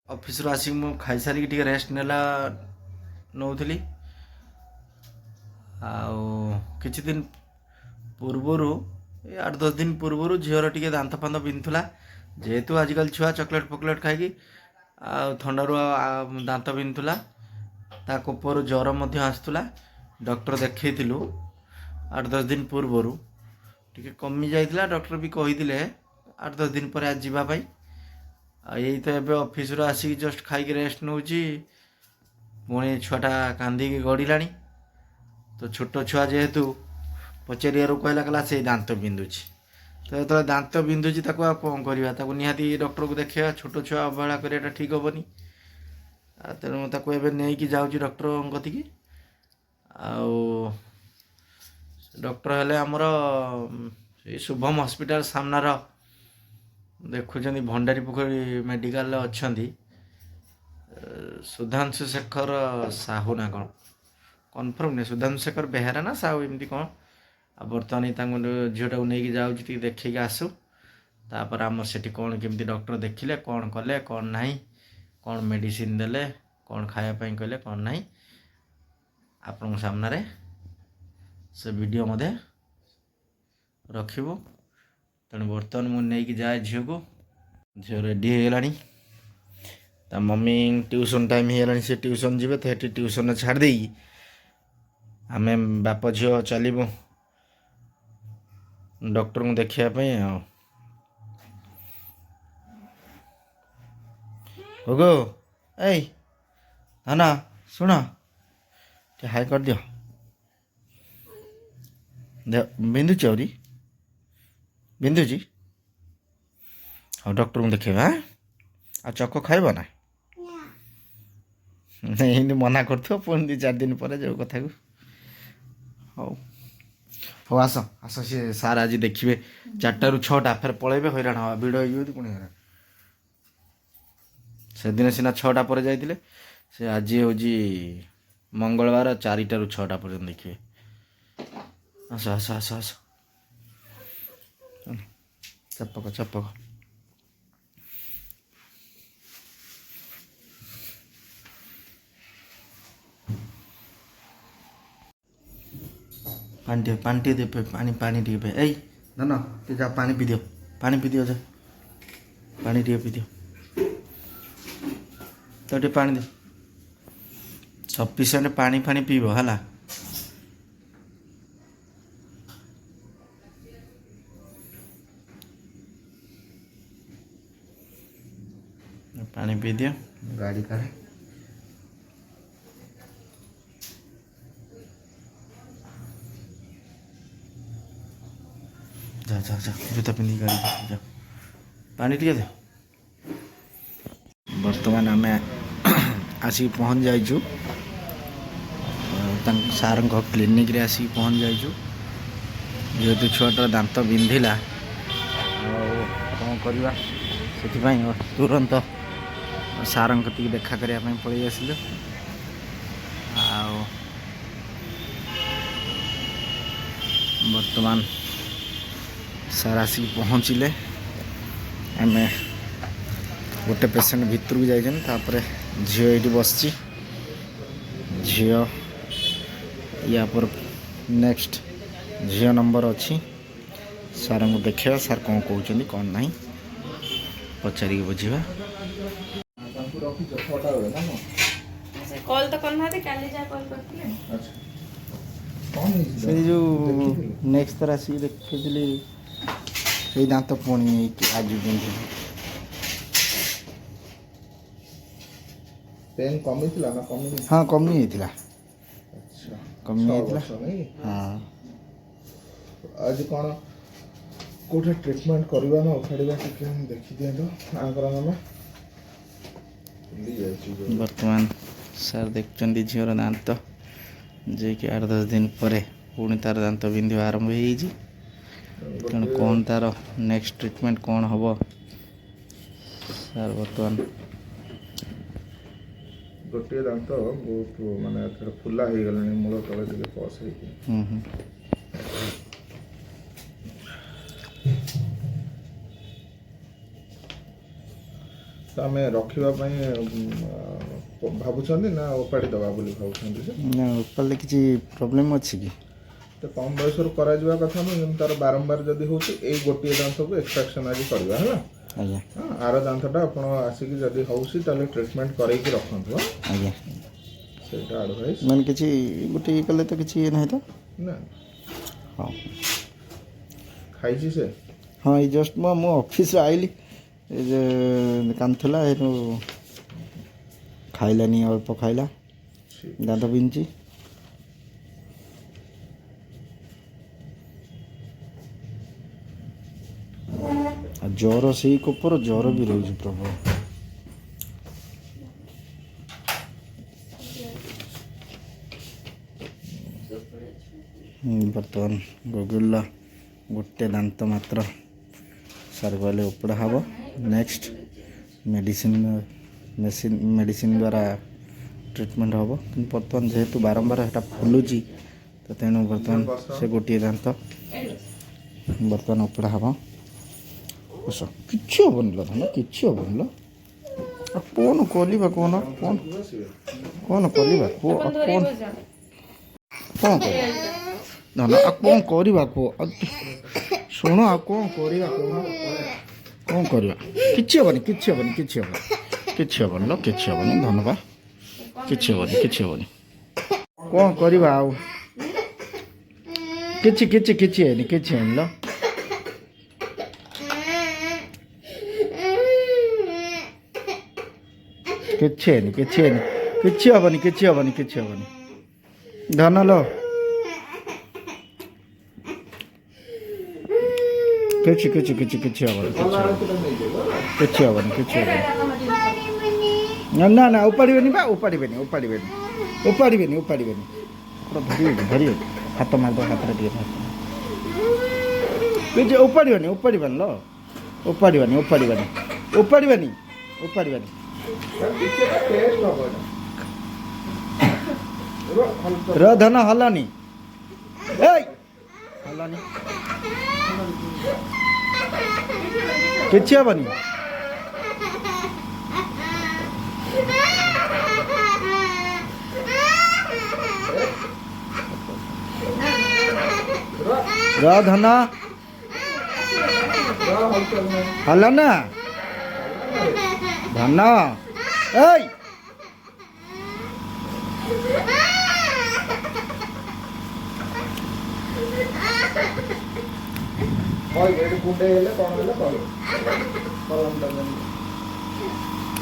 Office रो आसिक मु खाई सारी टिके रेस्ट नेला नौथली आउ किछि दिन पूर्वरु 8-10 दिन पूर्वरु झीवर टिके दांत फांत बिंधुला जेहेतु आजिकल छुआ चॉकलेट फॉकलेट खाइकी थंडारू दांत बिंधुला ता कोपर ज्वर मध्य आसुला डॉक्टर देखैथिलु 8-10 दिन पूर्वरु टिके कमी जाइथिला डॉक्टर भी कहिथिले 8-10 दिन पर आज जीवा पाई यही तो एबे ऑफिस रो आसी जस्ट खाइकी रेस्ट नउची पुणी छुआटा कांदी गड़िलानी तो छोट छुआ जेहेतु पचारियारू कहला कला से दांत बिंधुची तो जो दांत बिंधुची कौन करवा निहाती डॉक्टर को देखा छोट छुआ अवहेला कराटा ठीक हेनी तेणु ताको नहीं कि जाऊँ डॉक्टर कतिकी आउ डॉक्टर हेले आमर शुभम हॉस्पिटल सामनार देखुं भंडारी पोखरी मेडिकल अच्छा सुधांशु शेखर साहू ना कौन कन्फर्म नहीं सुधांशु शेखर बेहेरा ना साहू एमती कौन आ बर्तमान झीटा को लेकिन जाऊँगी देखिक आसू तापर आम से कौन केमती डॉक्टर देखिले कौन कले कौन नहीं कौन मेडिसिन देले कौन खायापाई कहले कौन नहीं आपण सामने से वीडियो मधे रखिबो तेणु बर्तमान मुझे नहीं जाए झील को झील रेडी हो ता मम्मी ट्यूशन टाइम हो से ट्यूशन जीवे तो ये ट्यूशन छाड़ दे आम बाप झील चलू डॉक्टर को देखापी गो ए धना शुण हाई कर दियो बिंदुची आहरी बिंदुची हाँ डॉक्टर को देखेबा आ चक खाइब ना नहीं मना कर पुणी 2-4 दिन पर जो कथा को हाँ हाँ आस आस सी सार आज देखिए 4टा ରୁ 6ଟା फिर पलैबे हैरान हाँ भिड़ हो पुणी हैरान से दिन सीना 6टा पर जाइए से आज हूँ मंगलवार 4टा ରୁ 6ଟା पर्यटन देखिए आस आस आस आस चपक चपक पानी टे दे पानी टे पे ऐ ना तू जा पानी पी दियो जा पानी टे पी दियो तो टे पानी दे सफिसीयंट पानी फानी पीब है पानी पी दियो गाड़ी का जा जा जा जूता पिंधि गाड़ी जा पानी टे दे बर्तमान आम आसिक पहुँच जाइचु सार क्लिनिक रे आसिक पहुँच जाइचु जेहेतु छुआटार दांत बिंधिला कौन करवा से तुरंत सार देखा करने पलि आसिलु बर्तमान सार आसिक पहुँचले आम गोटे पेसेंट भितर को जापर झील ये बस झील या पर नेक्स्ट झील नंबर अच्छी सार को देखा सार कौन कहते कौन ना पचारिक बुझा कॉल तो करना थे काली जा कॉल करते से जो नेक्स्ट थर आसिक देखी से दांत पुणी आज बिंधु पेन कमी थिला ना कमी हाँ कमी होता अच्छा कमी होता हाँ आज कौन कोठे ट्रीटमेंट करवा ना उखाड़वा टिके हम देखि दिया तो आंकरा मामा बर्तमान सार देखुं झीवर दांत जे कि 8-10 दिन पर पुणी तार दांत बिंधा आरंभ हो तेणु कौन तार नेक्स्ट ट्रीटमेंट कौन हम सार बर्तमान गोटे दांत बहुत माने फुला हो गलानी मूल तले टिके पस तो आम रखा भावुं ना ओपाड़ी दवा बोली भावुं ना उपाले किसी प्रॉब्लम अच्छी कि तो कम बयस करा कथा नुह तार बारंबार जदि हो गोटे दांत को एक्सट्राक्शन आज करवा है आज्ञा आर दांतटा आप आसिक जदि होसी ट्रिटमेंट करके रखु आज्ञा से एडभाइस मैंने किसी गोटे कले तो किसी ना तो ना हाँ खाई से हाँ ये जस्ट मो ऑफिस आइली कांथला खाइलानी अल्प खाइला दांत बिंची ज्वर से कोपर ज्वर भी रही प्रबल बर्तमान गुगुल गोटे दांत मात्र सार कहले उपड़ा हम नेक्स्ट मेडिसिन द्वारा ट्रीटमेंट हम कि बर्तमान जेहेतु बारंबार है फुलुची तो तेणु बर्तमान से गोटे दांत बर्तमान उपड़ा हम बस किसी हेनी धन किसी हेनी कौन कलिबा कौन कौन कौन कलिबा कौन कौन धन कौन करवा कह शुण आ कौन करवा कौन करवा किसी हेनी किसी हेनी किसी हेनी किसी हेनी लो किसी हेनी धनबा किसी हेनी किसी हेनी कौन करवा आउ किसी किसी किसी हेनी किसी हेनी लो किसी हेनी किसी हेनी किसी हेनी किसी हेनी किसी हेनी धन लो किसी किसी किसी किसी हेनी किसी हेनी किसी हेनी ना ना उपाड़बेनी बा उपाड़बेनी उपाड़बेनी उपाड़बेनी उपाड़बेनी पूरा धरी हाथ मारद हाथ किसी उपाड़बेनी उपाड़बेनी लो उपाड़बेनी उपाड़बेनी उपाड़बेनी उपाड़बेनी र धन हलानी हलानी किसी हेनी र धन हलाना धन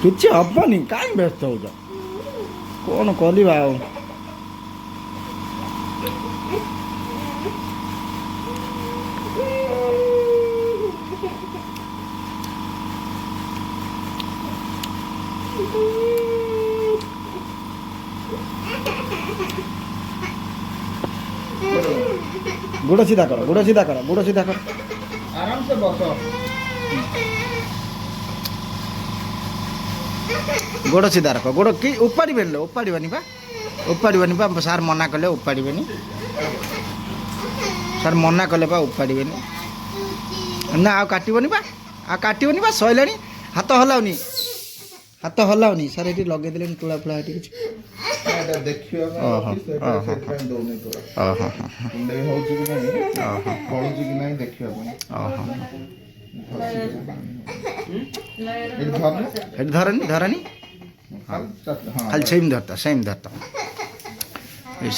किसी हेनी कहीं व्यस्त हो कौन कलिबा आ गोड़ सीधा करो गोड़ सीधा करो गोड़ सीधा करो आराम से बसो गोड़ सीधा रखो गोड़ कि उपाड़बेनी लो उपाड़बेनी बा सार मना कले उपाड़बेनी सार मना कले बा उपाड़बेनी ना आ काटबनी बा सैलानी हाथ हलाउनी सार ये लगे देले तुला फुला ये देखिए धरनी धरनी खाली सेम धरता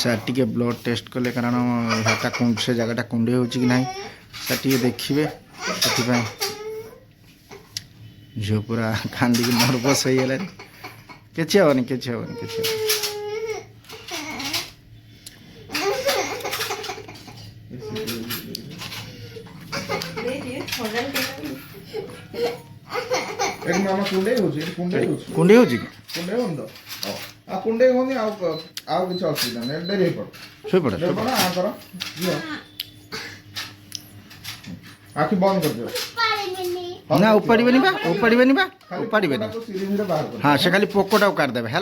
सर टी ब्लड टेस्ट कले कारण से जगह कुंडे हो कि ना सर टी देखिए से झील पूरा कांदिक नर्भस हो गला किसी हेनी किसी हेनी किसी कुंडे हो कुंडे होनी आउ किसी असुविधा नहीं डेरी शोई पड़े आखि बंद कर दियो ना उपाड़बेनी बा हाँ से खाली पोकटा काटदेवे है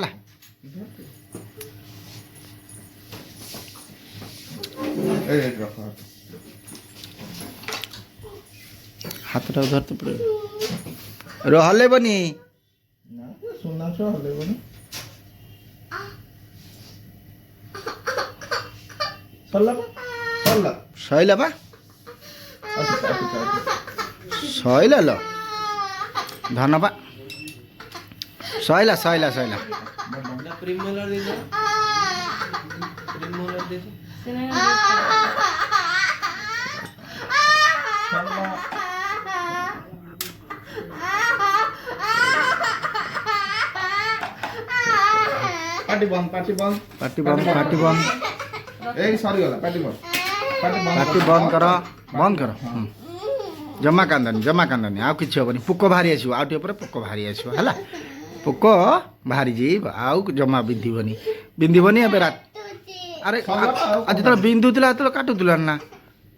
हाथ धरते पड़े हलेबनी ନା ସୁନା ଛୁଆ ହଲେଇବନି। ସରିଲା ବା ସରିଲା ସଇଲା ବା ସଇଲା ଲୋ ଧନ ବା ସଇଲା ସଇଲା ସଇଲା ପ୍ରିମୋଲର ଦେଇଛ ପ୍ରିମୋଲର ଦେଇଛ ପାଟି ବନ୍ଦ ପାଟି ବନ୍ଦ ପାଟି ବନ୍ଦ ପାଟି ବନ୍ଦ ଏଇ ସରିଗଲା ପାଟି ବନ୍ଦ ପାଟି ବନ୍ଦ କର ବନ୍ଦ କର ଜମା କାନ୍ଦନି ଆଉ କିଛି ହବନି ପୋକ ବାହାରି ଆସିବ ଆଉ ଟିକେ ପରେ ପୋକ ବାହାରି ଆସିବ ହେଲା ପୋକ ବାହାରି ଯିବ ଆଉ ଜମା ବିନ୍ଧିବନି ଏବେ ଆରେ ଆଜି ଯେତେବେଳେ ବିନ୍ଧୁଥିଲା ସେତେବେଳେ କାଟୁଥିଲା ନା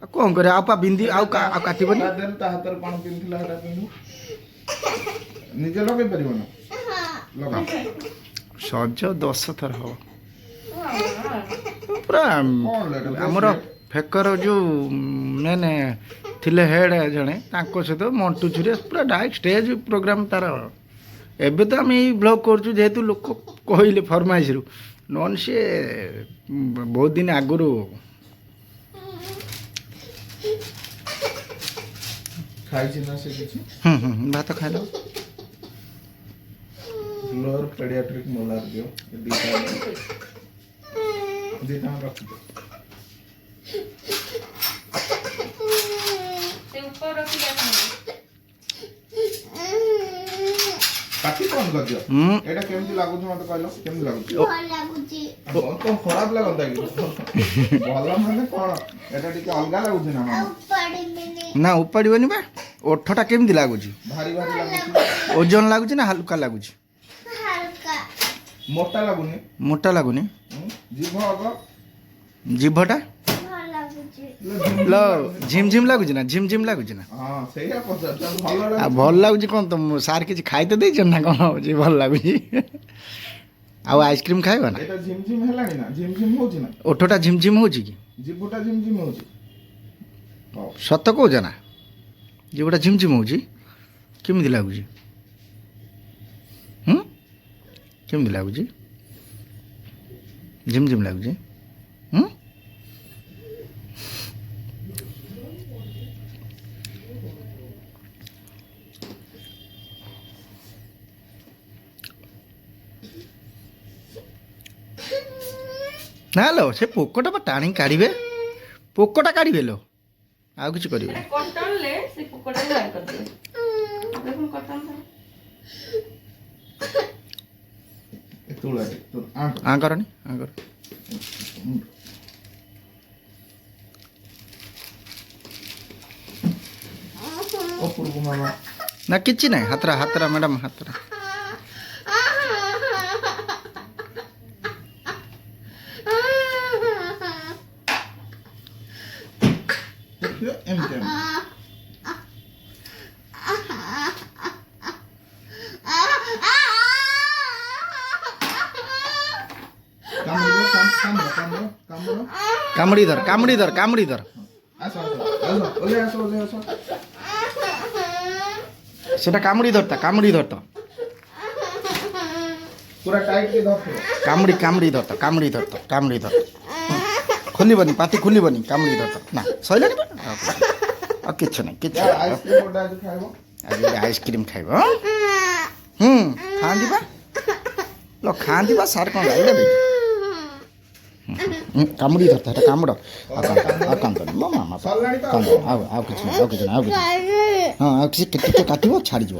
ଆଉ କ'ଣ କରିବା ଆଉ ପା ବିନ୍ଧି ଆଉ କାଟିବନି ତା ହାତରେ କ'ଣ ପିନ୍ଧିଥିଲା ସେଟା ପିନ୍ଧୁ ନିଜେ ଲଗେଇ ପାରିବ ନା ଲଗା ସଜ 10 ଥର ହବ ପୁରା ଆମର ଫେକର ଯେଉଁ ମାନେ ଥିଲେ ହେଡ୍ ଜଣେ ତାଙ୍କ ସହିତ ମଣ୍ଟୁ ଛୁରିଆ ପୁରା ଡାଇରେକ୍ଟ ଷ୍ଟେଜ୍ ପ୍ରୋଗ୍ରାମ୍ ତାର ଏବେ ତ ଆମେ ଏଇ ବ୍ଲଗ୍ କରୁଛୁ ଯେହେତୁ ଲୋକ କହିଲେ ଫରମାଇଶରୁ ନହେଲେ ସିଏ ବହୁତ ଦିନ ଆଗରୁ ଖାଇଛି ନା ସେ କିଛି ଭାତ ଖାଇଲ ଲୋଅର ପେଡିଆଟ୍ରିକ୍ ମୋଲାର ଦିଅ ଦିଟା ରଖିଦିଅ ସେ ଉପରେ ରଖି ଯାଇଛନ୍ତି ପାଟି ବନ୍ଦ କରିଦିଅ ଏଇଟା କେମିତି ଲାଗୁଛି ମତେ କହିଲ କେମିତି ଲାଗୁଛି କଣ ଖରାପ ଲାଗନ୍ତା କି ଭଲ ମାନେ କଣ ଏଟା ଟିକେ ଅଲଗା ଲାଗୁଛି ନା ନା ଉପାଡ଼ିବନି ବା ଓଠଟା କେମିତି ଲାଗୁଛି ଭାରି ଭାରି ଲାଗୁଛି ଓଜନ ଲାଗୁଛି ନା ହାଲକା ଲାଗୁଛି ମୋଟା ଲାଗୁନି ଜିଭ ଅଗ ଜିଭଟା ଝିମ୍ ଲାଗୁଛି ନା ଝିମ୍ ଲାଗୁଛି ନା ହଁ ସେଇଆ ପଚାରୁଛ ଭଲ ଆଉ ଭଲ ଲାଗୁଛି କ'ଣ ତ ସାର୍ କିଛି ଖାଇତେ ଦେଇଛ ନା କ'ଣ ହଉଛି ଭଲ ଲାଗୁଛି ଆଉ ଆଇସ୍କ୍ରିମ୍ ଖାଇବ ନା ଏଟା ଝିମ୍ ହେଲାଣି ନା ଝିମ୍ ହଉଛି ନା ଓଠଟା ଝିମ୍ ହଉଛି କି ଜିଭଟା ଝିମ୍ ହଉଛି ସତ କହୁଛ ନା ଜିଭଟା ଝିମ୍ ହଉଛି କେମିତି ଲାଗୁଛି କେମିତି ଲାଗୁଛି ଝିମ୍ ଲାଗୁଛି ନା ଲୋ ସେ ପୋକଟା ବା ଟାଣି କାଢ଼ିବେ ପୋକଟା କାଢ଼ିବେ ଲୋ ଆଉ କିଛି କରିବେ କଟନରେ ସେ କୁକୁଡ଼ା ବାହାର କରିଦେବେ ଦେଖୁନ କଟନ କରନି କର ନା କିଛି ନାହିଁ ହାତରା ମ୍ୟାଡ଼ାମ ହାତରା କାମୁଡ଼ି ଧର ସେଟା କାମୁଡ଼ି ଧରତା ପୁରା ଟାଇଟ୍ କି ଧର କାମୁଡ଼ି ଧରତା ଖୋଲିବନି ପାଟି ଖୋଲିବନି କାମୁଡ଼ି ଧରତା ନା ସଇଲାନି ଆଉ କିଛି ନାହିଁ କିଛି ଆଇସ୍କ୍ରିମ୍ ଖାଇବ ଖାଆନ୍ତି ବା ଖାଆନ୍ତି ବା ସାର୍ କ'ଣ ଗାଇଦେବେ କାମୁଡ଼ି ଧରତା ସେଟା କାମୁଡ଼ ଆଉ କାନ୍ଦନି ମୋ ମାମା ଆଉ କିଛି ନାହିଁ ହଁ ଆଉ କିଛି ଟିକେ କାଟିବ ଛାଡ଼ିଯିବ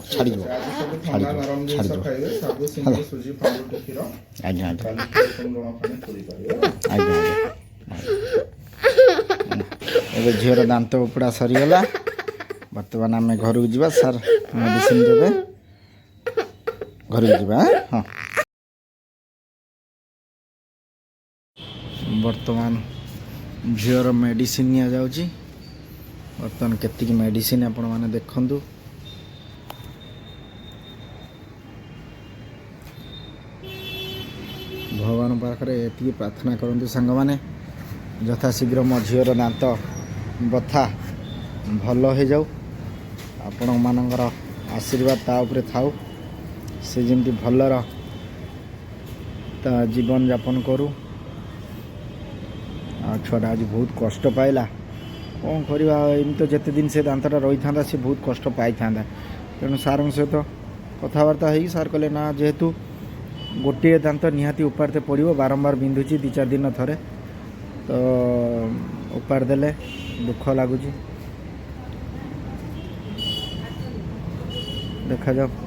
ଆଜ୍ଞା ଏବେ ଝିଅର ଦାନ୍ତ ଉପଡ଼ା ସରିଗଲା ବର୍ତ୍ତମାନ ଆମେ ଘରକୁ ଯିବା ସାର୍ ମେଡ଼ିସିନ୍ ଦେବେ ଘରକୁ ଯିବା ହଁ ବର୍ତ୍ତମାନ ଝିଅର ମେଡ଼ିସିନ୍ ନିଆଯାଉଛି ବର୍ତ୍ତମାନ କେତିକି ମେଡ଼ିସିନ୍ ଆପଣମାନେ ଦେଖନ୍ତୁ ଭଗବାନ ପାଖରେ ଏତିକି ପ୍ରାର୍ଥନା କରନ୍ତୁ ସାଙ୍ଗମାନେ ଯଥାଶୀଘ୍ର ମୋ ଝିଅର ଦାନ୍ତ ବଥା ଭଲ ହେଇଯାଉ ଆପଣମାନଙ୍କର ଆଶୀର୍ବାଦ ତା ଉପରେ ଥାଉ से जमी भलर ता जीवन यापन करू छुआटा आज बहुत कष्ट पाइला कौन करवा एमती तो जिते दिन से दांतटा रही था सी बहुत कष्ट पाई था तेणु सार सहित कथबार्ता हो सार कहले ना जेहेतु गोटे दांत निहाती उपाड़ते पड़ो बारंबार बिंधुची 2-4 दिन थे तो उपाड़ देले दुख लगुच देखा जाओ।